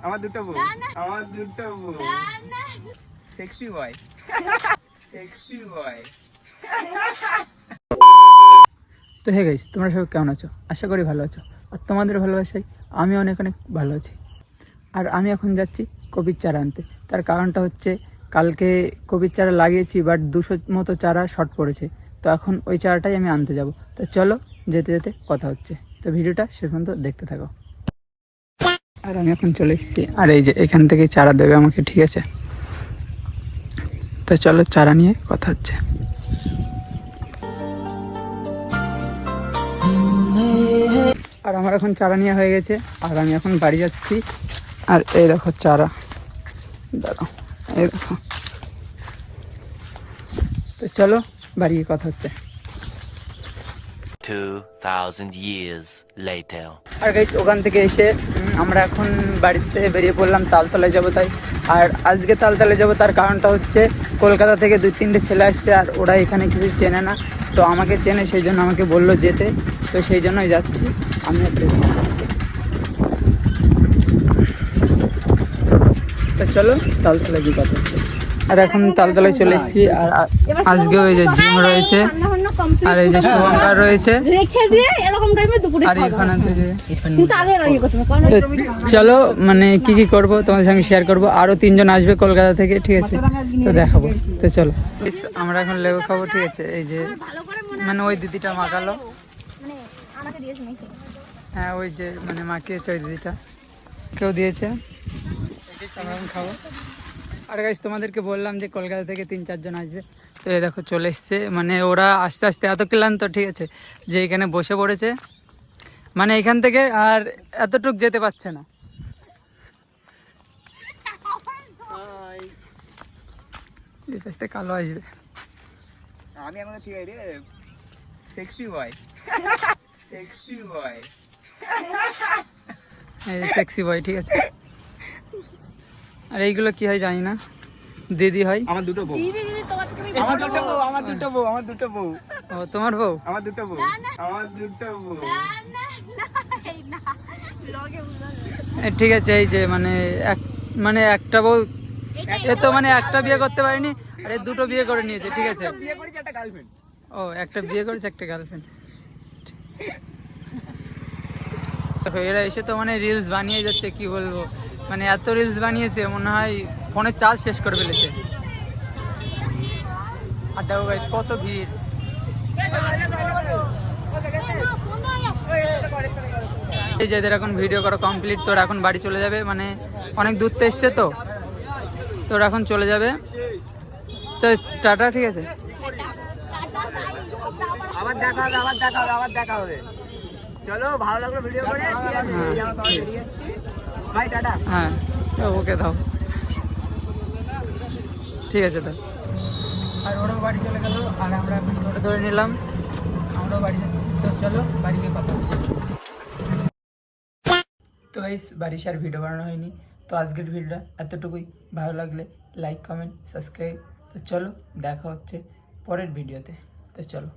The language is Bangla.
আমার দুটো বউ, আমার দুটো বউ, সেক্সি বয়, সেক্সি বয়। তো হে গাইস, তোমরা সবাই কেমন আছো? আশা করি ভালো আছো। আর তোমাদের ভালোবাসায় আমি অনেক অনেক ভালো আছি। আর আমি এখন যাচ্ছি কপির চারা আনতে। তার কারণটা হচ্ছে কালকে কপির চারা লাগিয়েছি, বাট 200 মতো চারা শর্ট পড়েছে। তো এখন ওই চারাটাই আমি আনতে যাব। তো চলো, যেতে যেতে কথা হচ্ছে। তো ভিডিওটা শেষ পর্যন্ত দেখতে থাকো। আর আমি এখন চলে এসেছি, আর এই যে এখান থেকে চারা দেবে আমাকে, ঠিক আছে? তো চলো, চারা নিয়ে কথা হচ্ছে। আর আমার এখন চারা নেওয়া হয়ে গেছে, আর আমি এখন বাড়ি যাচ্ছি। আর এই দেখো চারা, দাঁড়াও, এই দেখো। তো চলো, বাড়ি গিয়ে কথা হচ্ছে। 2000 years later. আর গাইস, ওখান থেকে এসে আমরা এখন বাড়িতে বেরিয়ে পড়লাম, তালতলায় যাবো তাই। আর আজকে তালতলায় যাবো, তার কারণটা হচ্ছে কলকাতা থেকে 2-3টে ছেলে আসছে, আর ওরা এখানে কিছু চেনে না। তো আমাকে চেনে, সেই জন্য আমাকে বললো যেতে। তো সেই জন্যই যাচ্ছি আমি। তো চলো, তালতলায় গিয়ে কথা হচ্ছে। আর এখন তালতলায় চলে এসেছি। আর আজকে ওই যে জিম রয়েছে, আর এই যে শুভঙ্কর রয়েছে, আর এখানে আছে যে। চলো, মানে কি কি করবো তোমাদের সঙ্গে শেয়ার করবো। আরো 3জন আসবে কলকাতা থেকে, ঠিক আছে? তো দেখাবো। তো চলো, আমরা এখন লেবু খাবো, ঠিক আছে? এই যে মানে ওই দিদিটা মাখালো, হ্যাঁ ওই যে মানে মাখিয়েছে ওই দিদিটা, কেউ দিয়েছে, আমরা এখন খাবো। আর গাইস, তোমাদেরকে বললাম যে কলকাতা থেকে 3-4 জন আসবে। তো এই দেখো চলে এসছে, মানে ওরা আস্তে আস্তে এত ক্লান্ত, ঠিক আছে, যে এখানে বসে পড়েছে। মানে এখান থেকে আর এতটুক যেতে পারছে না। এই পাশে কালো আসবে। আমি এখন ঠিক আছে রে, সেক্সি বয়, সেক্সি বয়, এই যে সেক্সি বয়, ঠিক আছে? আর এইগুলো কি হয় জানি না, দিদি হয়। আমার দুটো বউ, আমার দুটো বউ, আমার দুটো বউ, আমার দুটো বউ। ও তোমার বউ? আমার দুটো বউ, আমার দুটো বউ। ঠিক আছে, এই যে মানে একটা বউ, এ তো মানে একটা বিয়ে করতে পারেনি, আর এ 2টো বিয়ে করে নিয়েছে, ঠিক আছে? বিয়ে করেছে, একটা গার্লফ্রেন্ড। ও, একটা বিয়ে করেছে, একটা গার্লফ্রেন্ড। এরা এসে তো মানে রিলস বানিয়ে যাচ্ছে, কি বলবো, মানে এত রিলস বানিয়েছে মনে হয় ফোনের চার্জ শেষ করে ফেলেছে। আর দেখো গাইস, কত ভিড়। এই যে এদের এখন ভিডিও করা কমপ্লিট, তোর এখন বাড়ি চলে যাবে, মানে অনেক দূর তো এসছে, তো তোর এখন চলে যাবে। তো টাটা, ঠিক আছে? আবার দেখা হবে, আবার দেখা হবে, আবার দেখা হবে। চলো, ভালো লাগলো ভিডিও করে, ঠিক আছে? Bye, tata. হ্যাঁ, ওকে দাও, ঠিক আছে। তো আর ওরাও বাড়ি চলে গেল, আর আমরা এখন টোটো ধরে নিলাম, আমরাও বাড়ি যাচ্ছি। তো চলো, বাড়ি গিয়ে কথা হচ্ছে। তো গাইস, বাড়ি আর ভিডিও বানানো হয়নি। তো আজকের ভিডিওটা এতটুকুই। ভালো লাগলে লাইক, কমেন্ট, সাবস্ক্রাইব। তো চলো, দেখা হচ্ছে পরের ভিডিওতে। তো চলো।